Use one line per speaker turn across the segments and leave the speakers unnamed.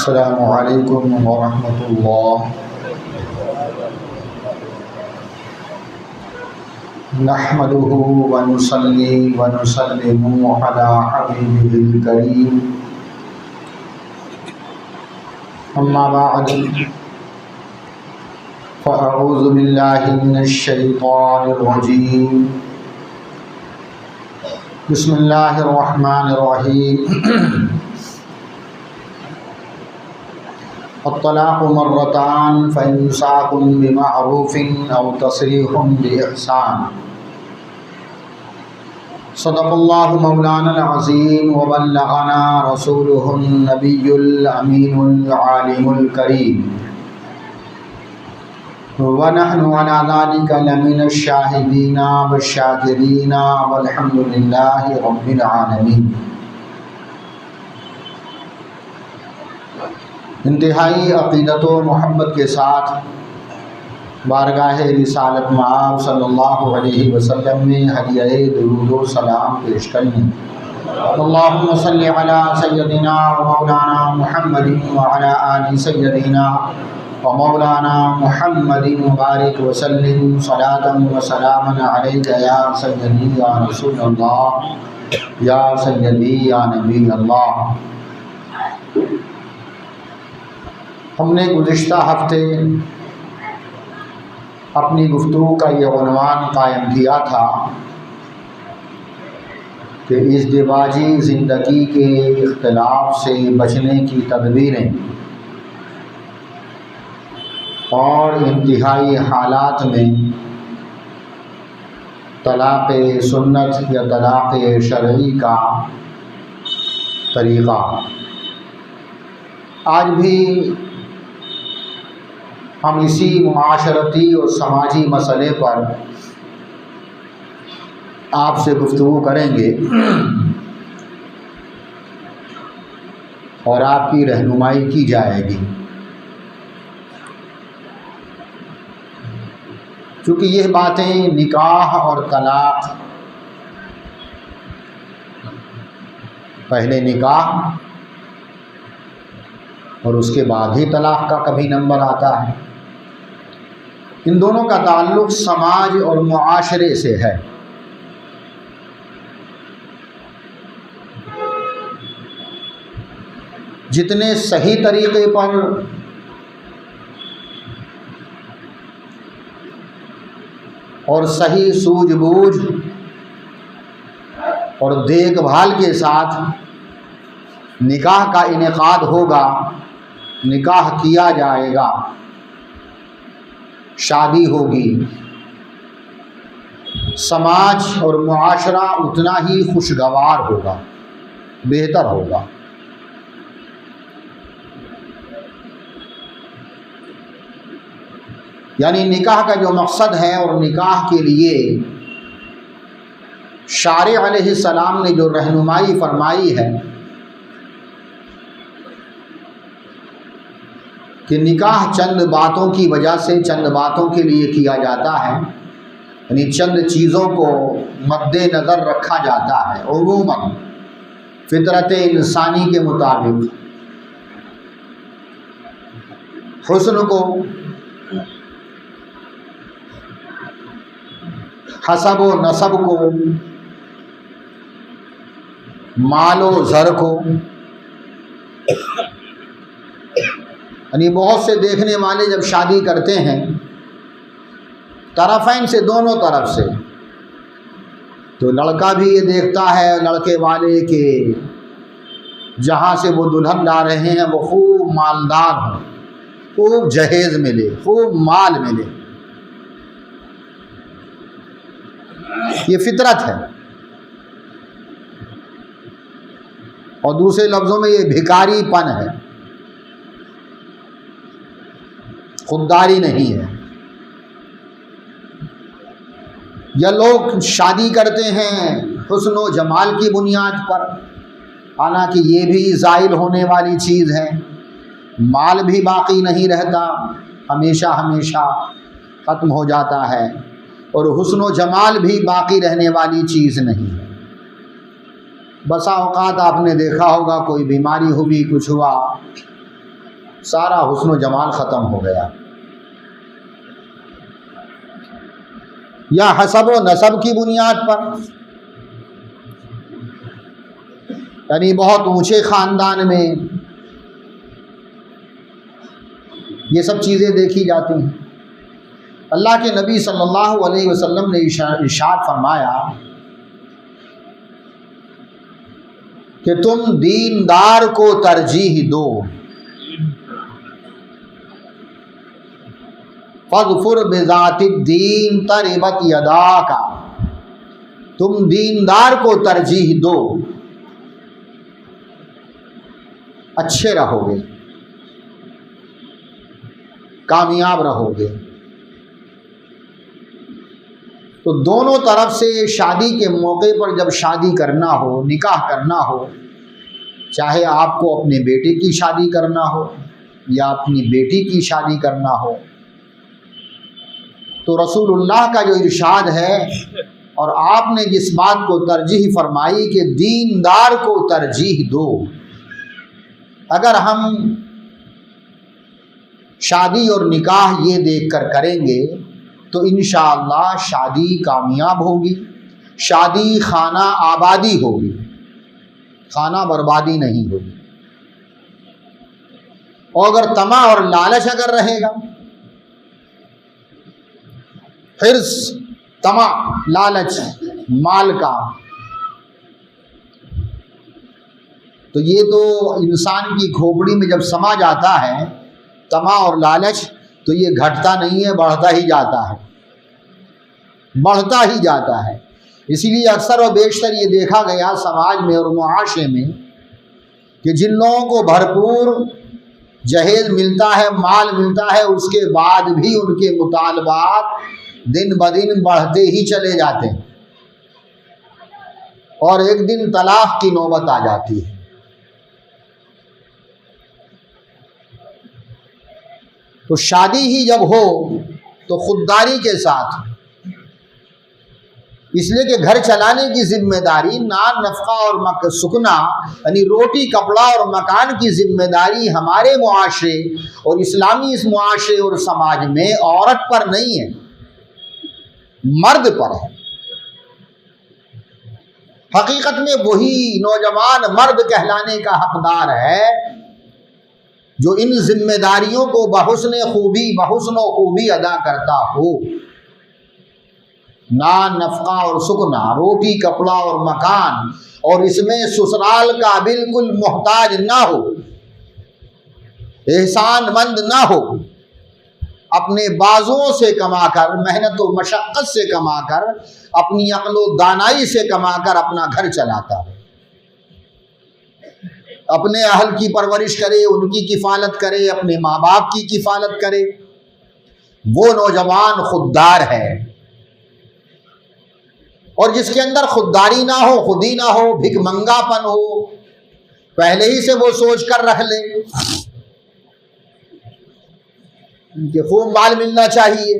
السلام علیکم ورحمۃ اللہ۔ نحمده ونصلي ونسلم على حبیبہ الکریم، اما بعد فاعوذ باللہ من الشیطان الرجیم، بسم اللہ الرحمن الرحیم۔ الطلاق مرتان فإمساك بمعروف أو تسريح بإحسان۔ صدق اللہ مولانا العظیم وبلغنا رسوله النبی الامین العالم الکریم، ونحن على ذلك لمن الشاہدین والشاکرین والحمد للہ رب العالمین۔ انتہائی عقیدت و محبت کے ساتھ بارگاہ رسالت مآب صلی اللہ علیہ وسلم میں ہدیہ درود و سلام پیش کریں۔ اللہم صلی علی سیدنا و مولانا محمد وعلی آل سیدنا و مولانا محمد مبارک وسلم صلاۃ و سلاما علیک یا سیدی یا رسول اللہ یا سیدی یا نبی اللہ۔ ہم نے گزشتہ ہفتے اپنی گفتگو کا یہ عنوان قائم کیا تھا کہ ازدواجی زندگی کے اختلاف سے بچنے کی تدبیریں اور انتہائی حالات میں طلاق سنت یا طلاق شرعی کا طریقہ۔ آج بھی ہم اسی معاشرتی اور سماجی مسئلے پر آپ سے گفتگو کریں گے اور آپ کی رہنمائی کی جائے گی، چونکہ یہ باتیں نکاح اور طلاق، پہلے نکاح اور اس کے بعد ہی طلاق کا کبھی نمبر آتا ہے، ان دونوں کا تعلق سماج اور معاشرے سے ہے۔ جتنے صحیح طریقے پر اور صحیح سوجھ بوجھ اور دیکھ بھال کے ساتھ نکاح کا انعقاد ہوگا، نکاح کیا جائے گا، شادی ہوگی، سماج اور معاشرہ اتنا ہی خوشگوار ہوگا، بہتر ہوگا۔ یعنی نکاح کا جو مقصد ہے اور نکاح کے لیے شارع علیہ السلام نے جو رہنمائی فرمائی ہے کہ نکاح چند باتوں کی وجہ سے، چند باتوں کے لیے کیا جاتا ہے، یعنی چند چیزوں کو مد نظر رکھا جاتا ہے عموماً فطرت انسانی کے مطابق۔ حسن کو، حسب و نسب کو، مال و زر کو، یعنی بہت سے دیکھنے والے جب شادی کرتے ہیں طرفین سے، دونوں طرف سے، تو لڑکا بھی یہ دیکھتا ہے لڑکے والے کہ جہاں سے وہ دلہن لا رہے ہیں وہ خوب مالدار ہو، خوب جہیز ملے، خوب مال ملے۔ یہ فطرت ہے، اور دوسرے لفظوں میں یہ بھکاری پن ہے، خودداری نہیں ہے۔ یا لوگ شادی کرتے ہیں حسن و جمال کی بنیاد پر، حالانکہ یہ بھی زائل ہونے والی چیز ہے، مال بھی باقی نہیں رہتا، ہمیشہ ہمیشہ ختم ہو جاتا ہے، اور حسن و جمال بھی باقی رہنے والی چیز نہیں ہے۔ بسا اوقات آپ نے دیکھا ہوگا کوئی بیماری ہوئی، کچھ ہوا، سارا حسن و جمال ختم ہو گیا. یا حسب و نسب کی بنیاد پر، یعنی بہت اونچے خاندان میں یہ سب چیزیں دیکھی جاتی ہیں. اللہ کے نبی صلی اللہ علیہ وسلم نے ارشاد فرمایا کہ تم دیندار کو ترجیح دو. فاظفر بذات الدین تربت یداک، تم دیندار کو ترجیح دو، اچھے رہو گے، کامیاب رہو گے. تو دونوں طرف سے شادی کے موقع پر جب شادی کرنا ہو، نکاح کرنا ہو، چاہے آپ کو اپنے بیٹے کی شادی کرنا ہو یا اپنی بیٹی کی شادی کرنا ہو، تو رسول اللہ کا جو ارشاد ہے اور آپ نے جس بات کو ترجیح فرمائی کہ دیندار کو ترجیح دو، اگر ہم شادی اور نکاح یہ دیکھ کر کریں گے تو انشاءاللہ شادی کامیاب ہوگی، شادی خانہ آبادی ہوگی، خانہ بربادی نہیں ہوگی. اور اگر طمع اور لالچ اگر رہے گا، حرص، طمع، لالچ مال کا، تو یہ تو انسان کی کھوپڑی میں جب سما جاتا ہے طمع اور لالچ، تو یہ گھٹتا نہیں ہے، بڑھتا ہی جاتا ہے، بڑھتا ہی جاتا ہے. اسی لیے اکثر و بیشتر یہ دیکھا گیا سماج میں اور معاشرے میں کہ جن لوگوں کو بھرپور جہیز ملتا ہے، مال ملتا ہے، اس کے بعد بھی ان کے مطالبات دن بدن بڑھتے ہی چلے جاتے ہیں اور ایک دن طلاق کی نوبت آ جاتی ہے. تو شادی ہی جب ہو تو خودداری کے ساتھ، اس لیے کہ گھر چلانے کی ذمہ داری، نان نفقہ اور سکنا، یعنی روٹی کپڑا اور مکان کی ذمہ داری ہمارے معاشرے اور اسلامی اس معاشرے اور سماج میں عورت پر نہیں ہے، مرد پر ہے. حقیقت میں وہی نوجوان مرد کہلانے کا حقدار ہے جو ان ذمہ داریوں کو بحسن و خوبی ادا کرتا ہو. نان نفقہ اور سکنا، روٹی کپڑا اور مکان، اور اس میں سسرال کا بالکل محتاج نہ ہو، احسان مند نہ ہو، اپنے بازوؤں سے کما کر، محنت و مشقت سے کما کر، اپنی عقل و دانائی سے کما کر اپنا گھر چلاتا ہے، اپنے اہل کی پرورش کرے، ان کی کفالت کرے، اپنے ماں باپ کی کفالت کرے، وہ نوجوان خوددار ہے. اور جس کے اندر خودداری نہ ہو، خودی نہ ہو، بھک منگا پن ہو، پہلے ہی سے وہ سوچ کر رکھ لے کہ خوب مال ملنا چاہیے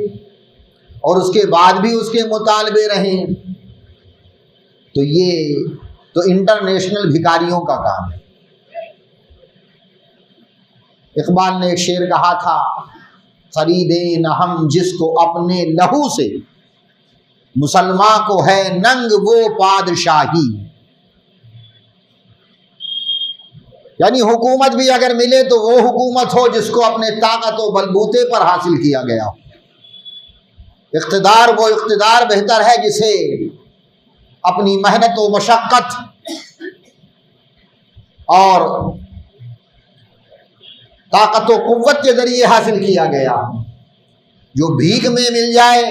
اور اس کے بعد بھی اس کے مطالبے رہیں، تو یہ تو انٹرنیشنل بھکاریوں کا کام ہے. اقبال نے ایک شعر کہا تھا، خریدیں نہ ہم جس کو اپنے لہو سے، مسلمان کو ہے ننگ وہ بادشاہی. یعنی حکومت بھی اگر ملے تو وہ حکومت ہو جس کو اپنے طاقت و بلبوتے پر حاصل کیا گیا ہو. اقتدار وہ اقتدار بہتر ہے جسے اپنی محنت و مشقت اور طاقت و قوت کے ذریعے حاصل کیا گیا. جو بھیک میں مل جائے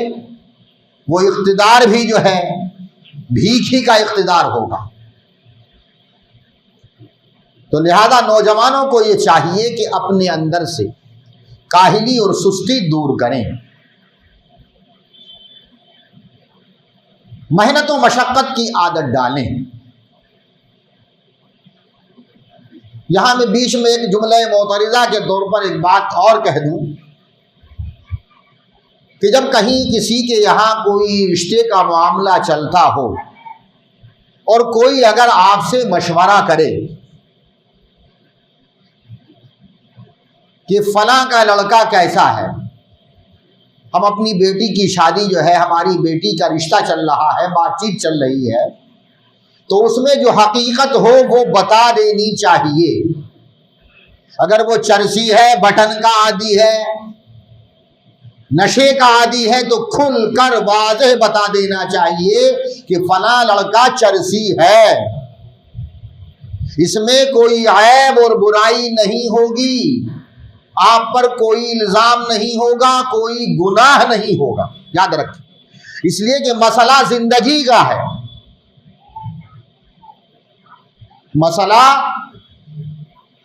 وہ اقتدار بھی جو ہے بھیک ہی کا اقتدار ہوگا. تو لہذا نوجوانوں کو یہ چاہیے کہ اپنے اندر سے کاہلی اور سستی دور کریں، محنت و مشقت کی عادت ڈالیں. یہاں میں بیچ میں ایک جملہ معترضہ کے طور پر ایک بات اور کہہ دوں کہ جب کہیں کسی کے یہاں کوئی رشتے کا معاملہ چلتا ہو اور کوئی اگر آپ سے مشورہ کرے کہ فلاں کا لڑکا کیسا ہے، ہم اپنی بیٹی کی شادی جو ہے، ہماری بیٹی کا رشتہ چل رہا ہے، بات چیت چل رہی ہے، تو اس میں جو حقیقت ہو وہ بتا دینی چاہیے۔ اگر وہ چرسی ہے، بٹن کا عادی ہے، نشے کا عادی ہے، تو کھل کر واضح بتا دینا چاہیے کہ فلاں لڑکا چرسی ہے، اس میں کوئی عیب اور برائی نہیں ہوگی، آپ پر کوئی الزام نہیں ہوگا، کوئی گناہ نہیں ہوگا، یاد رکھیں، اس لیے کہ مسئلہ زندگی کا ہے، مسئلہ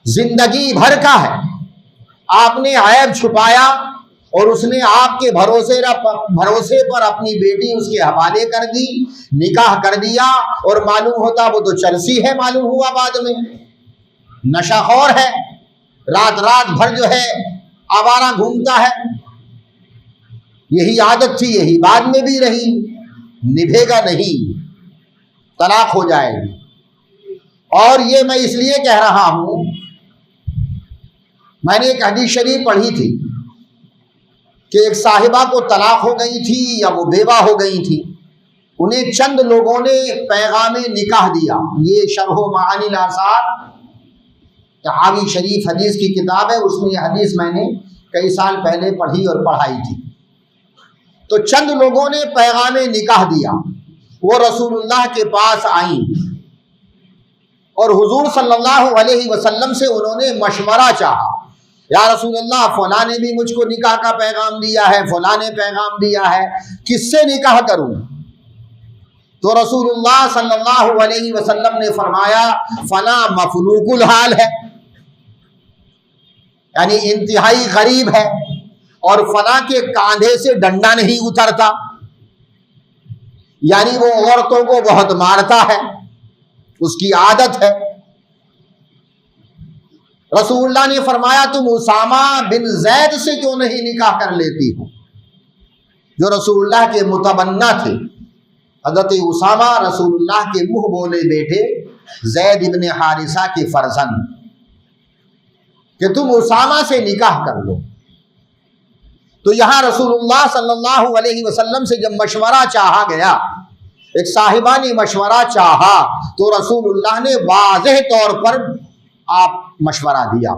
زندگی بھر کا ہے۔ آپ نے عیب چھپایا اور اس نے آپ کے بھروسے پر اپنی بیٹی اس کے حوالے کر دی، نکاح کر دیا، اور معلوم ہوتا وہ تو چرسی ہے، معلوم ہوا بعد میں نشہ خور ہے، رات بھر جو ہے آوارہ گھومتا ہے، یہی عادت تھی، یہی بعد میں بھی رہی، نبھے گا نہیں، طلاق ہو جائے گی۔ اور یہ میں اس لیے کہہ رہا ہوں، میں نے ایک حدیث شریف پڑھی تھی کہ ایک صاحبہ کو طلاق ہو گئی تھی یا وہ بیوہ ہو گئی تھی، انہیں چند لوگوں نے پیغام نکاح دیا۔ یہ شرح معانی الآثار تحاوی شریف حدیث کی کتاب ہے، اس میں یہ حدیث میں نے کئی سال پہلے پڑھی اور پڑھائی تھی۔ تو چند لوگوں نے پیغام نکاح دیا، وہ رسول اللہ کے پاس آئیں اور حضور صلی اللہ علیہ وسلم سے انہوں نے مشورہ چاہا، یا رسول اللہ فلاں نے بھی مجھ کو نکاح کا پیغام دیا ہے، فلاں نے پیغام دیا ہے، کس سے نکاح کروں؟ تو رسول اللہ صلی اللہ علیہ وسلم نے فرمایا فلاں مفلوق الحال ہے، یعنی انتہائی غریب ہے، اور فلاں کے کاندھے سے ڈنڈا نہیں اترتا، یعنی وہ عورتوں کو بہت مارتا ہے، اس کی عادت ہے۔ رسول اللہ نے فرمایا تم اسامہ بن زید سے کیوں نہیں نکاح کر لیتی ہو، جو رسول اللہ کے متبنہ تھے۔ حضرت اسامہ رسول اللہ کے منہ بولے بیٹے زید ابن حارثہ کے فرزند، کہ تم اسامہ سے نکاح کر لو۔ تو یہاں رسول اللہ صلی اللہ علیہ وسلم سے جب مشورہ چاہا گیا، ایک صاحبہ نے مشورہ چاہا، تو رسول اللہ نے واضح طور پر آپ مشورہ دیا،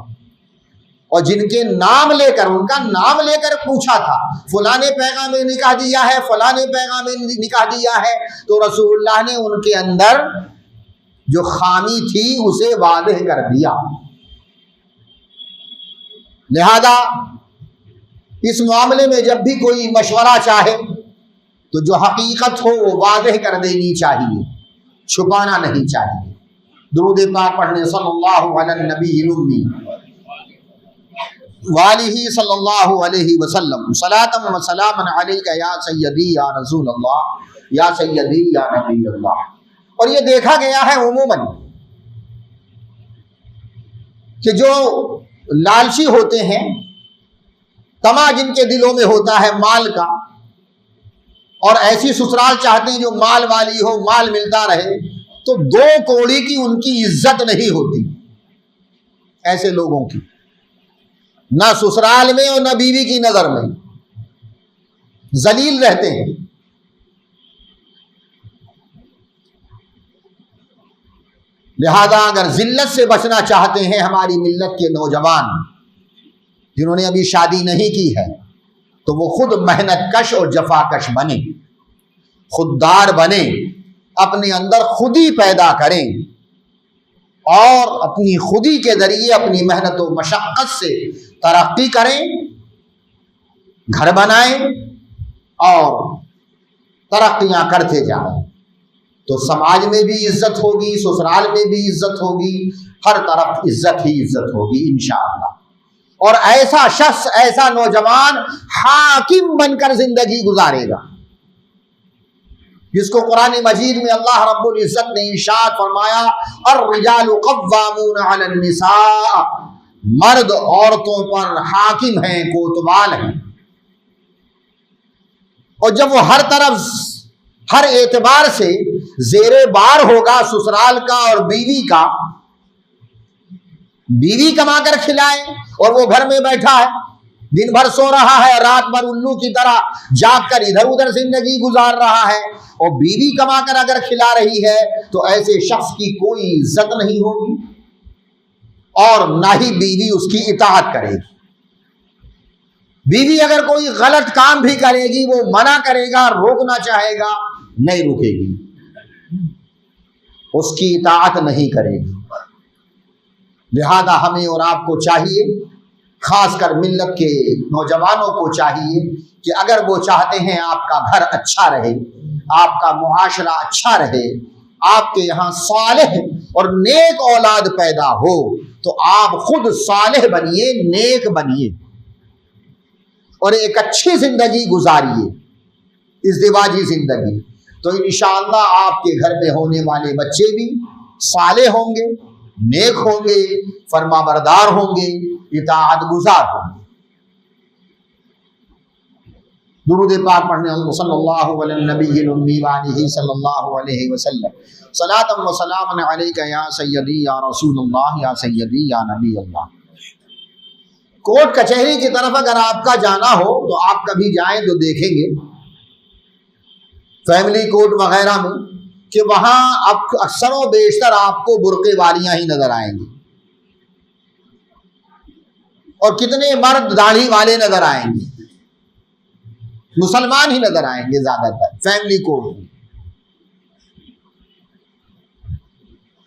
اور جن کے نام لے کر، ان کا نام لے کر پوچھا تھا، فلاں نے پیغام نکاح دیا ہے، فلاں نے پیغام نکاح دیا ہے، تو رسول اللہ نے ان کے اندر جو خامی تھی اسے واضح کر دیا۔ لہذا اس معاملے میں جب بھی کوئی مشورہ چاہے تو جو حقیقت ہو وہ واضح کر دینی چاہیے، چھپانا نہیں چاہیے۔ درود پاک پڑھنے صلی اللہ علی النبی الامی وآلہ صلی اللہ علیہ وسلم، صلاۃ و سلام علیک یا سیدی یا رسول اللہ یا سیدی یا نبی اللہ۔ اور یہ دیکھا گیا ہے عموماً کہ جو لالچی ہوتے ہیں، طمع جن کے دلوں میں ہوتا ہے مال کا، اور ایسی سسرال چاہتے ہیں جو مال والی ہو، مال ملتا رہے، تو دو کوڑی کی ان کی عزت نہیں ہوتی، ایسے لوگوں کی، نہ سسرال میں اور نہ بیوی کی نظر میں، ذلیل رہتے ہیں۔ لہذا اگر ذلت سے بچنا چاہتے ہیں ہماری ملت کے نوجوان جنہوں نے ابھی شادی نہیں کی ہے، تو وہ خود محنت کش اور جفا کش بنے، خوددار بنے، اپنے اندر خودی پیدا کریں، اور اپنی خودی کے ذریعے اپنی محنت و مشقت سے ترقی کریں، گھر بنائیں اور ترقیاں کرتے جائیں، تو سماج میں بھی عزت ہوگی، سسرال میں بھی عزت ہوگی، ہر طرف عزت ہی عزت ہوگی انشاءاللہ۔ اور ایسا شخص، ایسا نوجوان حاکم بن کر زندگی گزارے گا، جس کو قرآن مجید میں اللہ رب العزت نے ارشاد فرمایا الرجال قوامون علی النساء، مرد عورتوں پر حاکم ہیں، کوتوال ہیں۔ اور جب وہ ہر طرف، ہر اعتبار سے زیر بار ہوگا سسرال کا اور بیوی کا، بیوی کما کر کھلائے اور وہ گھر میں بیٹھا ہے، دن بھر سو رہا ہے، رات بھر الو کی طرح جاگ کر ادھر ادھر زندگی گزار رہا ہے، اور بیوی کما کر اگر کھلا رہی ہے تو ایسے شخص کی کوئی عزت نہیں ہوگی اور نہ ہی بیوی اس کی اطاعت کرے گی۔ بیوی اگر کوئی غلط کام بھی کرے گی وہ منع کرے گا، روکنا چاہے گا، نہیں رکے گی، اس کی اطاعت نہیں کرے گی۔ لہذا ہمیں اور آپ کو چاہیے، خاص کر ملت کے نوجوانوں کو چاہیے کہ اگر وہ چاہتے ہیں آپ کا گھر اچھا رہے، آپ کا معاشرہ اچھا رہے، آپ کے یہاں صالح اور نیک اولاد پیدا ہو، تو آپ خود صالح بنیے، نیک بنیے اور ایک اچھی زندگی گزاریے، ازدواجی زندگی، تو انشاءاللہ آپ کے گھر میں ہونے والے بچے بھی صالح ہوں گے، نیک ہوں گے، فرما بردار ہوں گے، اطاعت گزار ہوں گے۔ درود پاک پڑھنے صلی اللہ علیہ نبی الامی وآلہ صلی اللہ علیہ وسلم۔ صلاۃ و سلام علیک یا سیدی یا رسول اللہ یا سیدی یا نبی اللہ۔ کورٹ کچہری کی طرف اگر آپ کا جانا ہو تو آپ کبھی جائیں تو دیکھیں گے فیملی کورٹ وغیرہ میں کہ وہاں اب اکثر و بیشتر آپ کو برقعے والیاں ہی نظر آئیں گی، اور کتنے مرد داڑھی والے نظر آئیں گے، مسلمان ہی نظر آئیں گے زیادہ تر فیملی کورٹ میں۔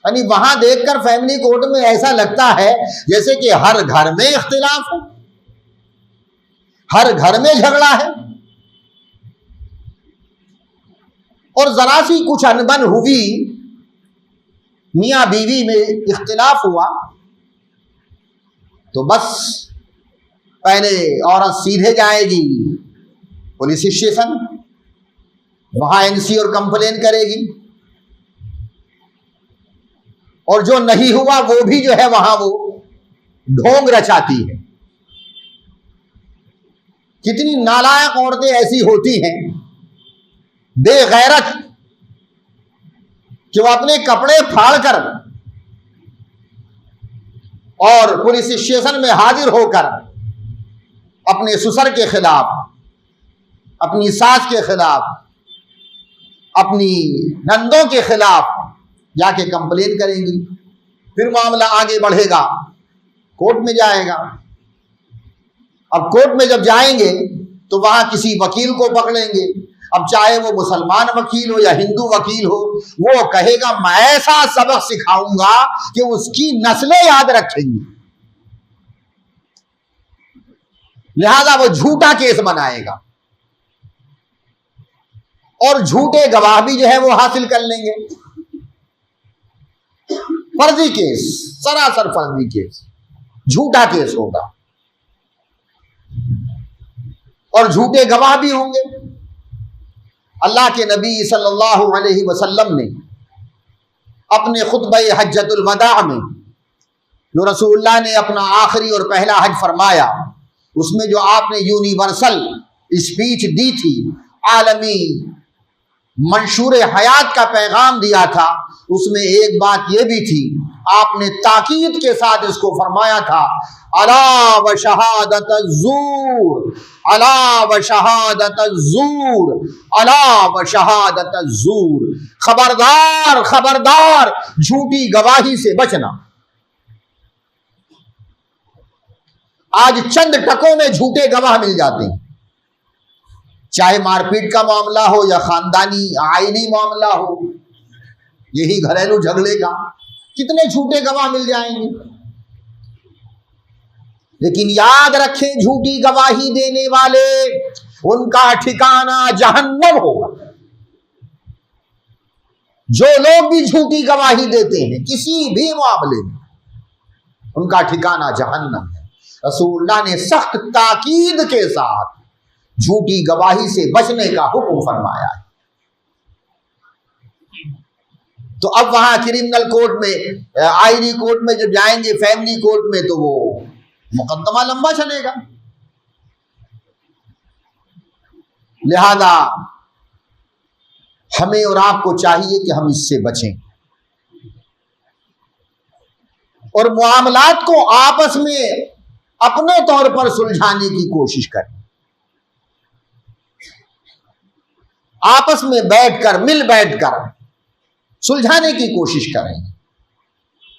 یعنی وہاں دیکھ کر فیملی کورٹ میں ایسا لگتا ہے جیسے کہ ہر گھر میں اختلاف ہے، ہر گھر میں جھگڑا ہے، اور ذرا سی کچھ انبن ہوئی، میاں بیوی میں اختلاف ہوا تو بس پہلے عورت سیدھے جائے گی پولیس اسٹیشن، وہاں NC اور کمپلین کرے گی، اور جو نہیں ہوا وہ بھی جو ہے وہاں وہ ڈھونگ رچاتی ہے۔ کتنی نالائق عورتیں ایسی ہوتی ہیں بے غیرت کہ وہ اپنے کپڑے پھاڑ کر اور پولیس اسٹیشن میں حاضر ہو کر اپنے سسر کے خلاف، اپنی ساس کے خلاف، اپنی نندوں کے خلاف جا کے کمپلین کریں گی، پھر معاملہ آگے بڑھے گا، کورٹ میں جائے گا۔ اب کورٹ میں جب جائیں گے تو وہاں کسی وکیل کو پکڑیں گے، اب چاہے وہ مسلمان وکیل ہو یا ہندو وکیل ہو، وہ کہے گا میں ایسا سبق سکھاؤں گا کہ اس کی نسلیں یاد رکھیں گی، لہذا وہ جھوٹا کیس بنائے گا اور جھوٹے گواہ بھی جو ہے وہ حاصل کر لیں گے۔ فرضی کیس، سراسر فرضی کیس، جھوٹا کیس ہوگا اور جھوٹے گواہ بھی ہوں گے۔ اللہ کے نبی صلی اللہ علیہ وسلم نے اپنے خطبہ حجۃ الوداع میں جو رسول اللہ نے اپنا آخری اور پہلا حج فرمایا، اس میں جو آپ نے یونیورسل اسپیچ دی تھی، عالمی منشور حیات کا پیغام دیا تھا، اس میں ایک بات یہ بھی تھی، آپ نے تاکید کے ساتھ اس کو فرمایا تھا، الا و شہادت الزور، الا و شہادت الزور، الا و شہادت الزور، خبردار خبردار جھوٹی گواہی سے بچنا۔ آج چند ٹکوں میں جھوٹے گواہ مل جاتے ہیں، چاہے مار پیٹ کا معاملہ ہو یا خاندانی آئینی معاملہ ہو، یہی گھریلو جھگڑے کا، کتنے جھوٹے گواہ مل جائیں گے۔ لیکن یاد رکھیں جھوٹی گواہی دینے والے، ان کا ٹھکانہ جہنم ہوگا۔ جو لوگ بھی جھوٹی گواہی دیتے ہیں کسی بھی معاملے میں، ان کا ٹھکانہ جہنم ہے۔ رسول اللہ نے سخت تاکید کے ساتھ جھوٹی گواہی سے بچنے کا حکم فرمایا ہے۔ تو اب وہاں کرمنل کورٹ میں، آئینی کورٹ میں جب جائیں گے، فیملی کورٹ میں، تو وہ مقدمہ لمبا چلے گا۔ لہذا ہمیں اور آپ کو چاہیے کہ ہم اس سے بچیں، اور معاملات کو آپس میں اپنے طور پر سلجھانے کی کوشش کریں، آپس میں بیٹھ کر مل بیٹھ کر سلجھانے کی کوشش کریں۔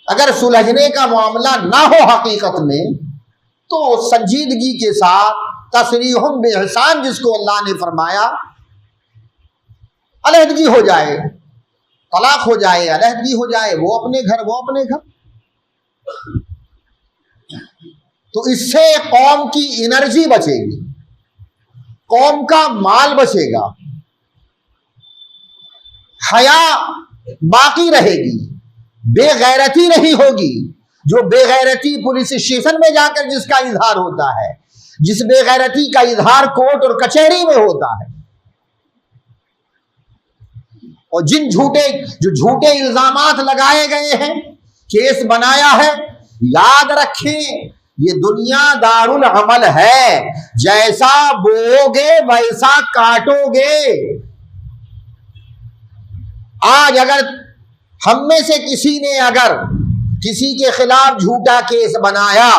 اگر سلجھنے کا معاملہ نہ ہو حقیقت میں تو سنجیدگی کے ساتھ تصریح باحسان، جس کو اللہ نے فرمایا، علیحدگی ہو جائے، طلاق ہو جائے، علیحدگی ہو جائے، وہ اپنے گھر وہ اپنے گھر، تو اس سے قوم کی انرجی بچے گی، قوم کا مال بچے گا، حیا باقی رہے گی، بے غیرتی نہیں ہوگی۔ جو بے غیرتی پولیس اسٹیشن میں جا کر جس کا اظہار ہوتا ہے، جس بے غیرتی کا اظہار کورٹ اور کچہری میں ہوتا ہے، اور جو جھوٹے الزامات لگائے گئے ہیں، کیس بنایا ہے، یاد رکھیں یہ دنیا دار العمل ہے، جیسا بو گے ویسا کاٹو گے۔ آج اگر ہم میں سے کسی نے اگر کسی کے خلاف جھوٹا کیس بنایا،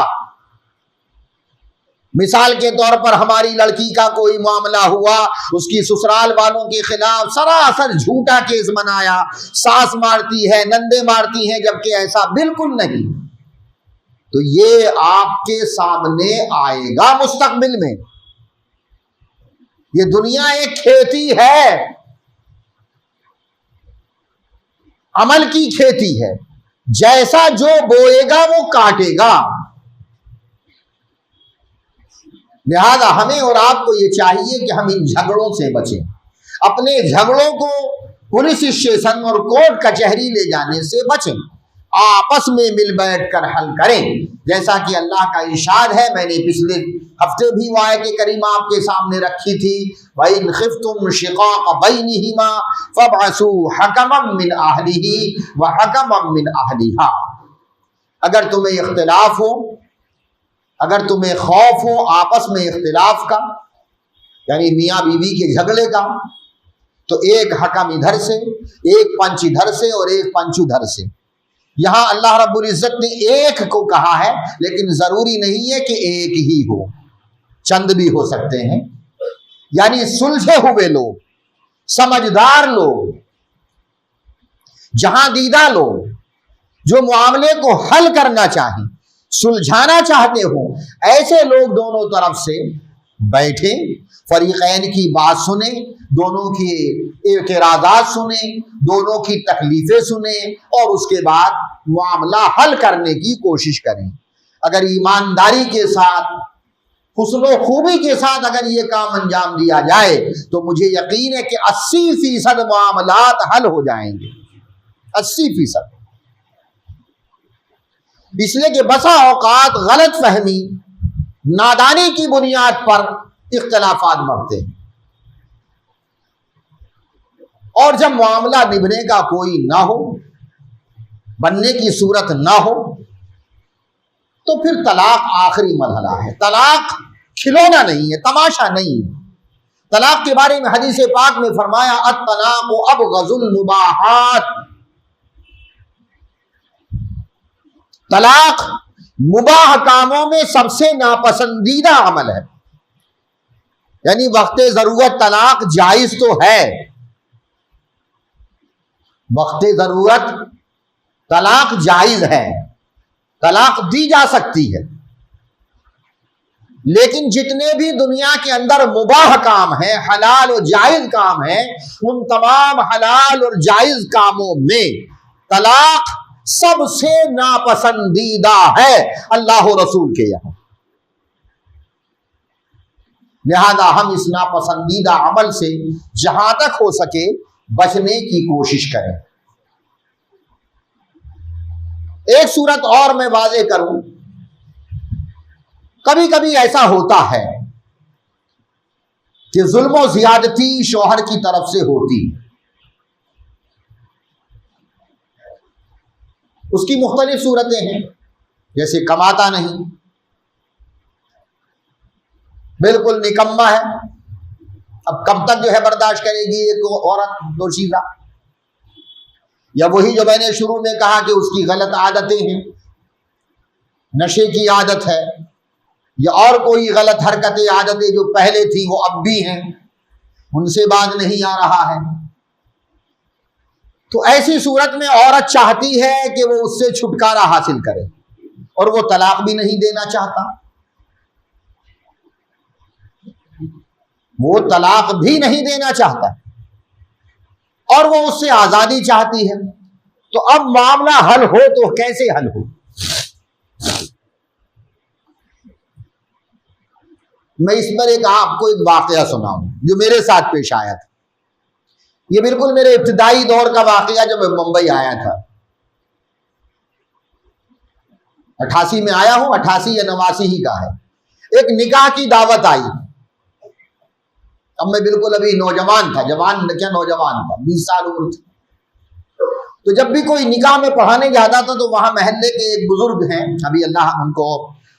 مثال کے طور پر ہماری لڑکی کا کوئی معاملہ ہوا، اس کی سسرال والوں کے خلاف سراسر جھوٹا کیس بنایا، ساس مارتی ہے، نندے مارتی ہیں، جبکہ ایسا بالکل نہیں، تو یہ آپ کے سامنے آئے گا مستقبل میں۔ یہ دنیا ایک کھیتی ہے، عمل کی کھیتی ہے، جیسا جو بوئے گا وہ کاٹے گا۔ لہذا ہمیں اور آپ کو یہ چاہیے کہ ہم ان جھگڑوں سے بچیں، اپنے جھگڑوں کو پولیس اسٹیشن اور کورٹ کچہری لے جانے سے بچیں، آپس میں مل بیٹھ کر حل کریں، جیسا کہ اللہ کا ارشاد ہے۔ میں نے پچھلے ہفتے بھی وہ آیت کریمہ آپ کے سامنے رکھی تھی، وَإِنْ خِفْتُمْ شِقَاقَ بَيْنِهِمَا فَابْعَثُوا حَكَمًا مِّنْ أَهْلِهِ وَحَكَمًا مِّنْ أَهْلِهَا۔ اگر تمہیں اختلاف ہو، اگر تمہیں خوف ہو آپس میں اختلاف کا، یعنی میاں بیوی کے جھگڑے کا، تو ایک حکم ادھر سے، ایک پنچ ادھر سے اور ایک پنچ ادھر سے۔ یہاں اللہ رب العزت نے ایک کو کہا ہے، لیکن ضروری نہیں ہے کہ ایک ہی ہو، چند بھی ہو سکتے ہیں، یعنی سلجھے ہوئے لوگ، سمجھدار لوگ، جہاں دیدہ لوگ، جو معاملے کو حل کرنا چاہیں، سلجھانا چاہتے ہوں، ایسے لوگ دونوں طرف سے بیٹھیں، فریقین کی بات سنیں، دونوں کی اعتراضات سنیں، دونوں کی تکلیفیں سنیں، اور اس کے بعد معاملہ حل کرنے کی کوشش کریں۔ اگر ایمانداری کے ساتھ، حسن و خوبی کے ساتھ اگر یہ کام انجام دیا جائے تو مجھے یقین ہے کہ 80% معاملات حل ہو جائیں گے، 80%۔ اس لیے کہ بسا اوقات غلط فہمی، نادانی کی بنیاد پر اختلافات بڑھتے ہیں، اور جب معاملہ نبھنے کا کوئی نہ ہو، بننے کی صورت نہ ہو، تو پھر طلاق آخری مرحلہ ہے۔ طلاق کھلونا نہیں ہے، تماشا نہیں ہے۔ طلاق کے بارے میں حدیث پاک میں فرمایا الطلاق ابغض المباحات، طلاق مباح کاموں میں سب سے ناپسندیدہ عمل ہے، یعنی وقت ضرورت طلاق جائز تو ہے، وقت ضرورت طلاق جائز ہے، طلاق دی جا سکتی ہے، لیکن جتنے بھی دنیا کے اندر مباح کام ہیں، حلال و جائز کام ہیں، ان تمام حلال اور جائز کاموں میں طلاق سب سے ناپسندیدہ ہے اللہ و رسول کے یہاں۔ لہذا ہم اس ناپسندیدہ عمل سے جہاں تک ہو سکے بچنے کی کوشش کریں۔ ایک صورت اور میں واضح کروں، کبھی کبھی ایسا ہوتا ہے کہ ظلم و زیادتی شوہر کی طرف سے ہوتی، اس کی مختلف صورتیں ہیں، جیسے کماتا نہیں، بالکل نکما ہے، اب کب تک جو ہے برداشت کرے گی ایک عورت دوشیزہ، یا وہی جو میں نے شروع میں کہا کہ اس کی غلط عادتیں ہیں، نشے کی عادت ہے یا اور کوئی غلط حرکتیں عادتیں جو پہلے تھی وہ اب بھی ہیں، ان سے باز نہیں آ رہا ہے، تو ایسی صورت میں عورت چاہتی ہے کہ وہ اس سے چھٹکارا حاصل کرے، اور وہ طلاق بھی نہیں دینا چاہتا، وہ طلاق بھی نہیں دینا چاہتا، اور وہ اس سے آزادی چاہتی ہے۔ تو اب معاملہ حل ہو تو کیسے حل ہو؟ میں اس پر آپ کو ایک واقعہ سناؤں جو میرے ساتھ پیش آیا تھا۔ یہ بالکل میرے ابتدائی دور کا واقعہ جب میں ممبئی آیا تھا، 88 میں آیا ہوں، 88 یا 89 ہی کا ہے۔ ایک نکاح کی دعوت آئی، اب میں بالکل ابھی نوجوان تھا، نوجوان تھا، 20 سال عمر تھی۔ تو جب بھی کوئی نکاح میں پڑھانے جاتا تھا تو وہاں محلے کے ایک بزرگ ہیں، ابھی اللہ ان کو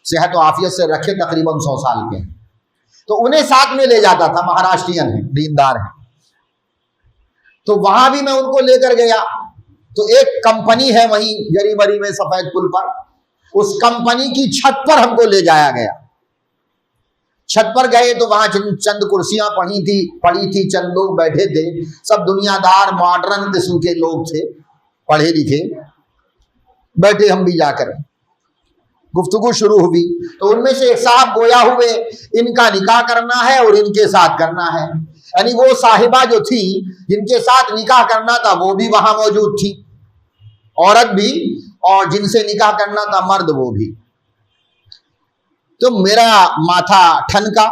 صحت و عافیت سے رکھے، تقریباً 100 سال کے ہیں، تو انہیں ساتھ میں لے جاتا تھا، مہاراشٹرین ہیں، دیندار ہیں، تو وہاں بھی میں ان کو لے کر گیا۔ تو ایک کمپنی ہے وہیں جری بری میں سفید پل پر، اس کمپنی کی چھت پر ہم کو لے جایا گیا۔ چھت پر گئے تو وہاں چند کرسیاں پڑی تھی، چند لوگ بیٹھے تھے، سب دنیا دار ماڈرن قسم کے لوگ تھے، پڑھے لکھے، بیٹھے ہم بھی جا کر، گفتگو شروع ہوئی۔ تو ان میں سے ایک صاحب گویا ہوئے ان کا نکاح کرنا ہے اور ان کے ساتھ کرنا ہے، یعنی وہ صاحبہ جو تھی جن کے ساتھ نکاح کرنا تھا وہ بھی وہاں موجود تھی، عورت بھی، اور جن سے نکاح کرنا تھا مرد وہ بھی۔ تو میرا ماتھا ٹھنکا،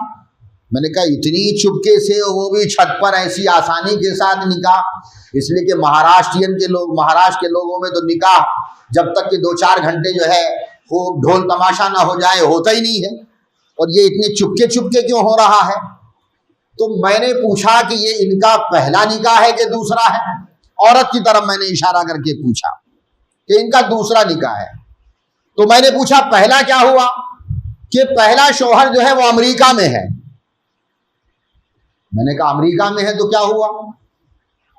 میں نے کہا اتنی چپکے سے، وہ بھی چھت پر، ایسی آسانی کے ساتھ نکاح؟ اس لیے کہ مہاراشٹر کے لوگوں میں تو نکاح جب تک کہ 2-4 گھنٹے جو ہے وہ ڈھول تماشا نہ ہو جائے ہوتا ہی نہیں ہے، اور یہ اتنے چپکے کیوں ہو رہا ہے؟ تو میں نے پوچھا کہ یہ ان کا پہلا نکاح ہے کہ دوسرا ہے؟ عورت کی طرف میں نے اشارہ کر کے پوچھا کہ ان کا دوسرا نکاح ہے۔ تو میں نے پوچھا پہلا کیا ہوا؟ کہ پہلا شوہر جو ہے وہ امریکہ میں ہے۔ میں نے کہا امریکہ میں ہے تو کیا ہوا؟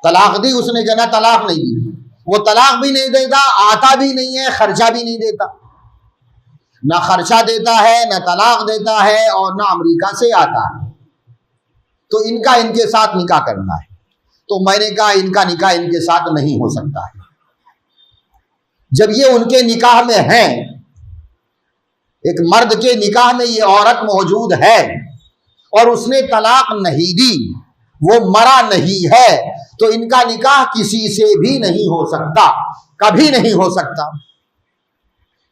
طلاق دی؟ اس نے کہا نہ طلاق نہیں دی، وہ طلاق بھی نہیں دیتا، آتا بھی نہیں ہے، خرچہ بھی نہیں دیتا، نہ خرچہ دیتا ہے، نہ طلاق دیتا ہے، اور نہ امریکہ سے آتا ہے، تو ان کا ان کے ساتھ نکاح کرنا ہے۔ تو میں نے کہا ان کا نکاح ان کے ساتھ نہیں ہو سکتا ہے، جب یہ ان کے نکاح میں ہیں، ایک مرد کے نکاح میں یہ عورت موجود ہے اور اس نے طلاق نہیں دی، وہ مرا نہیں ہے، تو ان کا نکاح کسی سے بھی نہیں ہو سکتا، کبھی نہیں ہو سکتا۔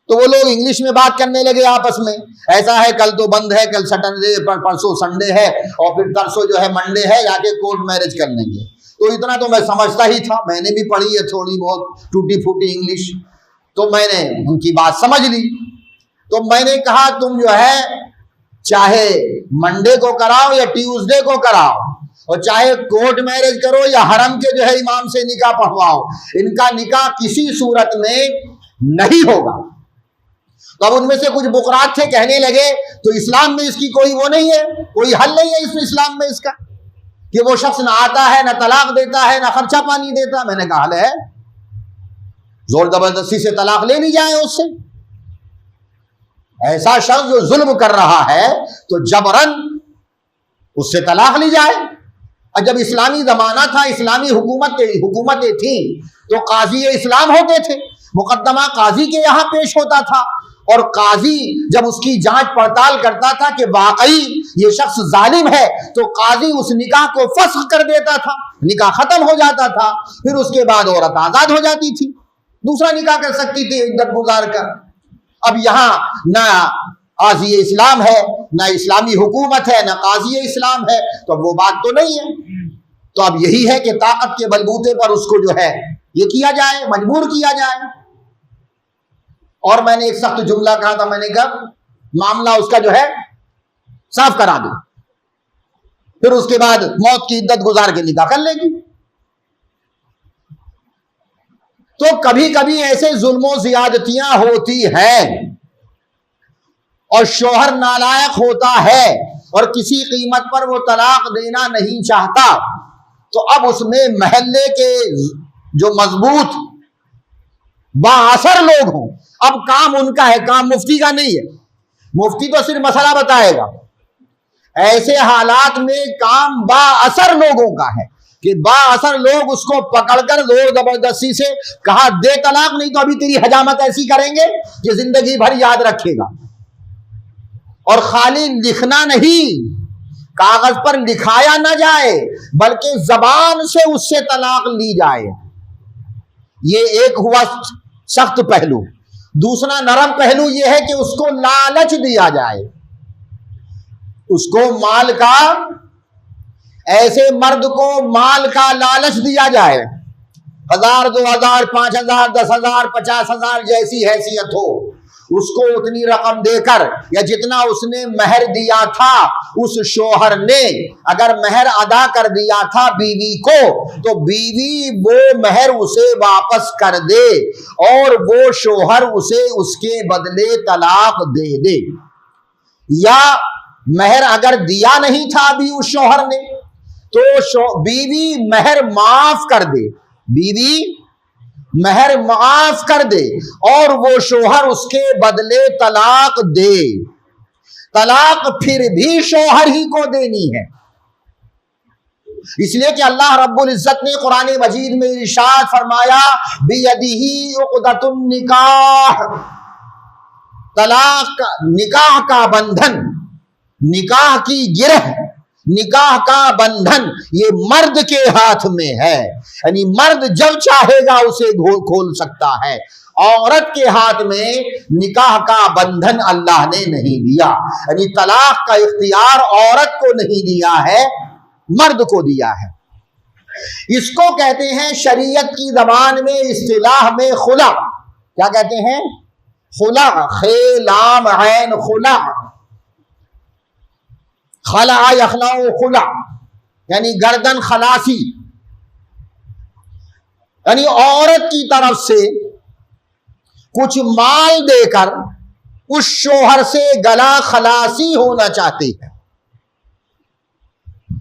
تو وہ لوگ انگلش میں بات کرنے لگے آپس میں، ایسا ہے کل تو بند ہے، کل سیٹرڈے، پرسوں سنڈے ہے، اور پھر ترسوں جو ہے منڈے ہے، جا کے کورٹ میرج کر لیں گے۔ تو اتنا تو میں سمجھتا ہی تھا، میں نے بھی پڑھی ہے تھوڑی بہت ٹوٹی پھوٹی انگلش، تو میں نے ان کی بات سمجھ لی۔ تو میں نے کہا تم جو ہے چاہے منڈے کو کراؤ یا ٹیوزڈے کو کراؤ، اور چاہے کورٹ میرج کرو یا حرم کے جو ہے امام سے نکاح پڑھواؤ، ان کا نکاح کسی صورت میں نہیں ہوگا۔ تو اب ان میں سے کچھ بقرات تھے، کہنے لگے تو اسلام میں اس کی کوئی وہ نہیں ہے، کوئی حل نہیں ہے اس اسلام میں اس کا، کہ وہ شخص نہ آتا ہے، نہ طلاق دیتا ہے، نہ خرچہ پانی دیتا۔ میں نے کہا حل ہے، زور زبردستی سے طلاق لے لی جائے اس سے۔ ایسا شخص جو ظلم کر رہا ہے تو جبرن اس سے طلاق لی جائے۔ اور جب اسلامی زمانہ تھا، اسلامی حکومتیں تھیں، تو قاضی اسلام ہوتے تھے، مقدمہ قاضی کے یہاں پیش ہوتا تھا، اور قاضی جب اس کی جانچ پڑتال کرتا تھا کہ واقعی یہ شخص ظالم ہے، تو قاضی اس نکاح کو فسخ کر دیتا تھا، نکاح ختم ہو جاتا تھا، پھر اس کے بعد عورت آزاد ہو جاتی تھی، دوسرا نکاح کر سکتی تھی عدت گزار کر۔ اب یہاں نہ قاضی اسلام ہے، نہ اسلامی حکومت ہے، نہ قاضی اسلام ہے، تو اب وہ بات تو نہیں ہے۔ تو اب یہی ہے کہ طاقت کے بلبوتے پر اس کو جو ہے یہ کیا جائے، مجبور کیا جائے۔ اور میں نے ایک سخت جملہ کہا تھا، میں نے کہا معاملہ اس کا جو ہے صاف کرا دو، پھر اس کے بعد موت کی عدت گزار کے نکاح کر لے گی۔ تو کبھی کبھی ایسے ظلم و زیادتیاں ہوتی ہیں اور شوہر نالائق ہوتا ہے اور کسی قیمت پر وہ طلاق دینا نہیں چاہتا، تو اب اس میں محلے کے جو مضبوط بااثر لوگ ہوں، اب کام ان کا ہے، کام مفتی کا نہیں ہے، مفتی تو صرف مسئلہ بتائے گا۔ ایسے حالات میں کام با اثر لوگوں کا ہے کہ با اثر لوگ اس کو پکڑ کر زور زبردستی سے کہا دے طلاق، نہیں تو ابھی تیری حجامت ایسی کریں گے کہ زندگی بھر یاد رکھے گا۔ اور خالی لکھنا نہیں، کاغذ پر لکھایا نہ جائے بلکہ زبان سے اس سے طلاق لی جائے۔ یہ ایک ہوا سخت پہلو۔ دوسرا نرم پہلو یہ ہے کہ اس کو لالچ دیا جائے، اس کو مال کا، ایسے مرد کو مال کا لالچ دیا جائے، 1000 2000 5000 10,000 50,000 جیسی حیثیت ہو، اس کو اتنی رقم دے کر، یا جتنا اس نے مہر دیا تھا اس شوہر نے اگر مہر ادا کر دیا تھا بیوی کو تو بیوی وہ مہر اسے واپس کر دے اور وہ شوہر اسے اس کے بدلے طلاق دے دے۔ یا مہر اگر دیا نہیں تھا ابھی اس شوہر نے تو بیوی مہر معاف کر دے، بیوی مہر معاف کر دے اور وہ شوہر اس کے بدلے طلاق دے۔ طلاق پھر بھی شوہر ہی کو دینی ہے، اس لیے کہ اللہ رب العزت نے قرآن مجید میں ارشاد فرمایا بِيَدِهِ عُقْدَةُ النِّكَاحِ، طلاق نکاح کا بندھن، نکاح کی گرہ، نکاح کا بندھن یہ مرد کے ہاتھ میں ہے، یعنی مرد جب چاہے گا اسے کھول سکتا ہے۔ عورت کے ہاتھ میں نکاح کا بندھن اللہ نے نہیں دیا، یعنی طلاق کا اختیار عورت کو نہیں دیا ہے، مرد کو دیا ہے۔ اس کو کہتے ہیں شریعت کی زبان میں اصطلاح میں خلا۔ کیا کہتے ہیں؟ خلا، خے لام عین خلا، خلا یخلع خلا، یعنی گردن خلاصی، یعنی عورت کی طرف سے کچھ مال دے کر اس شوہر سے گلا خلاصی ہونا چاہتے ہیں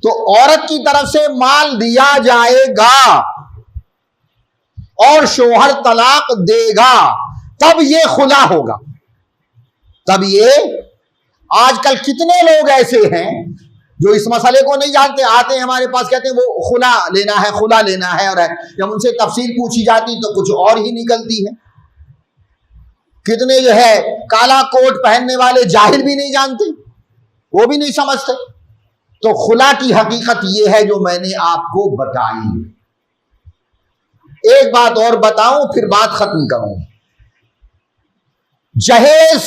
تو عورت کی طرف سے مال دیا جائے گا اور شوہر طلاق دے گا، تب یہ خلا ہوگا۔ تب یہ، آج کل کتنے لوگ ایسے ہیں جو اس مسئلے کو نہیں جانتے، آتے ہیں ہمارے پاس کہتے ہیں وہ خلا لینا ہے، خلا لینا ہے، اور جب ان سے تفصیل پوچھی جاتی تو کچھ اور ہی نکلتی ہے۔ کتنے جو ہے کالا کوٹ پہننے والے جاہل بھی نہیں جانتے، وہ بھی نہیں سمجھتے۔ تو خلا کی حقیقت یہ ہے جو میں نے آپ کو بتائی۔ ایک بات اور بتاؤں پھر بات ختم کروں۔ جہیز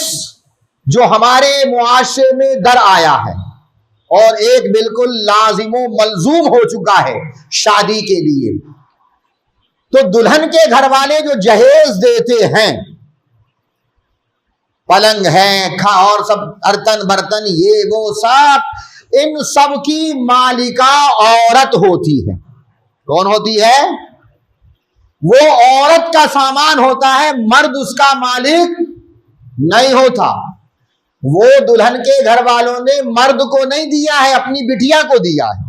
جو ہمارے معاشرے میں در آیا ہے اور ایک بالکل لازم و ملزوم ہو چکا ہے شادی کے لیے، تو دلہن کے گھر والے جو جہیز دیتے ہیں، پلنگ ہے اور سب برتن برتن یہ وہ سب، ان سب کی مالکہ عورت ہوتی ہے۔ کون ہوتی ہے؟ وہ عورت کا سامان ہوتا ہے، مرد اس کا مالک نہیں ہوتا۔ وہ دلہن کے گھر والوں نے مرد کو نہیں دیا ہے، اپنی بٹیا کو دیا ہے،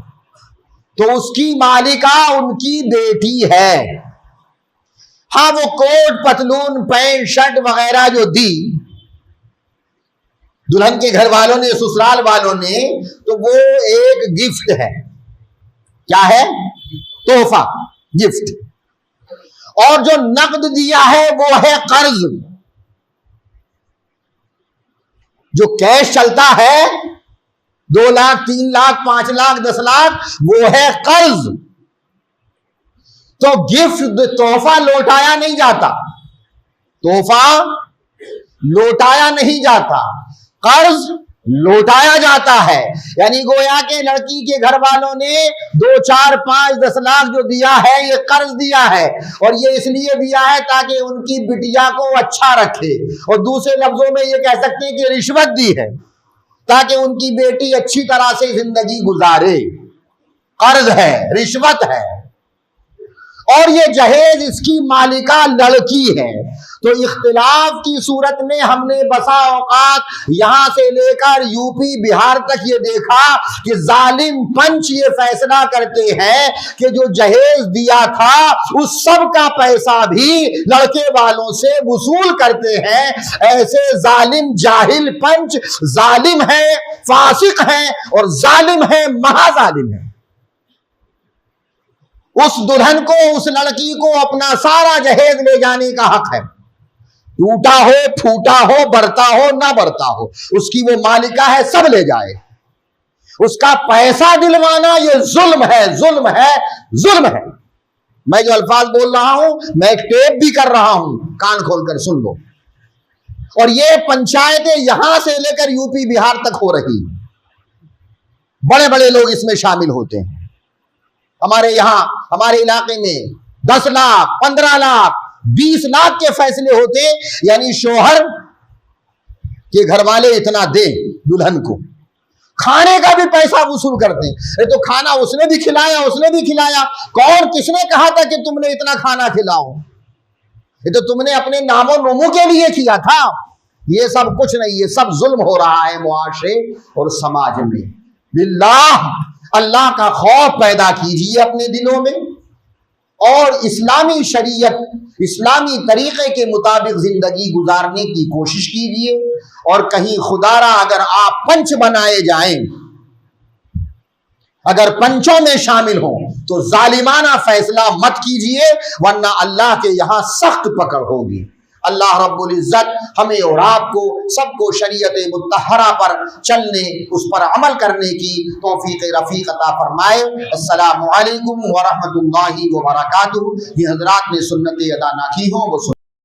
تو اس کی مالکہ ان کی بیٹی ہے۔ ہاں وہ کوٹ پتلون پینٹ شرٹ وغیرہ جو دی دلہن کے گھر والوں نے، سسرال والوں نے، تو وہ ایک گفٹ ہے۔ کیا ہے؟ تحفہ، گفٹ۔ اور جو نقد دیا ہے وہ ہے قرض۔ جو کیش چلتا ہے 2 لاکھ 3 لاکھ 5 لاکھ 10 لاکھ وہ ہے قرض۔ تو گفٹ، تحفہ لوٹایا نہیں جاتا، تحفہ لوٹایا نہیں جاتا، قرض لوٹایا جاتا ہے۔ یعنی گویا کہ لڑکی کے گھر والوں نے 2 4 5 10 لاکھ جو دیا ہے یہ قرض دیا ہے، اور یہ اس لیے دیا ہے تاکہ ان کی بٹیا کو اچھا رکھے، اور دوسرے لفظوں میں یہ کہہ سکتے ہیں کہ رشوت دی ہے تاکہ ان کی بیٹی اچھی طرح سے زندگی گزارے۔ قرض ہے، رشوت ہے۔ اور یہ جہیز اس کی مالکہ لڑکی ہے. تو اختلاف کی صورت میں ہم نے بسا اوقات یہاں سے لے کر یو پی بہار تک یہ دیکھا کہ ظالم پنچ یہ فیصلہ کرتے ہیں کہ جو جہیز دیا تھا اس سب کا پیسہ بھی لڑکے والوں سے وصول کرتے ہیں. ایسے ظالم جاہل پنچ ظالم ہیں، فاسق ہیں اور ظالم ہیں، مہا ظالم ہیں. اس دلہن کو، اس لڑکی کو اپنا سارا جہیز لے جانے کا حق ہے. ٹوٹا ہو، پھوٹا ہو، برتا ہو، نہ برتا ہو، اس کی وہ مالکہ ہے، سب لے جائے. اس کا پیسہ دلوانا یہ ظلم ہے، ظلم ہے، ظلم ہے. میں جو الفاظ بول رہا ہوں میں ایک ٹیپ بھی کر رہا ہوں، کان کھول کر سن لو. اور یہ پنچایتیں یہاں سے لے کر یو پی بہار تک ہو رہی ہیں. بڑے بڑے لوگ اس میں شامل ہوتے ہیں. ہمارے یہاں ہمارے علاقے میں 10 لاکھ 15 لاکھ 20 لاکھ کے فیصلے ہوتے، یعنی شوہر کے گھر والے اتنا دیں دلہن کو، کھانے کا بھی پیسہ وصول کرتے ہیں. تو کھانا اس نے بھی کھلایا، اس نے بھی کھلایا. کون، کس نے کہا تھا کہ تم نے اتنا کھانا کھلاؤ؟ یہ تو تم نے اپنے نام و نمو کے لیے کیا تھا. یہ سب کچھ نہیں، یہ سب ظلم ہو رہا ہے معاشرے اور سماج میں. باللہ اللہ کا خوف پیدا کیجیے اپنے دلوں میں اور اسلامی شریعت، اسلامی طریقے کے مطابق زندگی گزارنے کی کوشش کیجیے. اور کہیں خدارا اگر آپ پنچ بنائے جائیں، اگر پنچوں میں شامل ہوں تو ظالمانہ فیصلہ مت کیجیے، ورنہ اللہ کے یہاں سخت پکڑ ہوگی. اللہ رب العزت ہمیں اور آپ کو سب کو شریعت مطہرہ پر چلنے، اس پر عمل کرنے کی توفیق رفیق عطا فرمائے. السلام علیکم ورحمۃ اللہ وبرکاتہ. یہ حضرات نے سنتیں ادا نہ کی ہوں وہ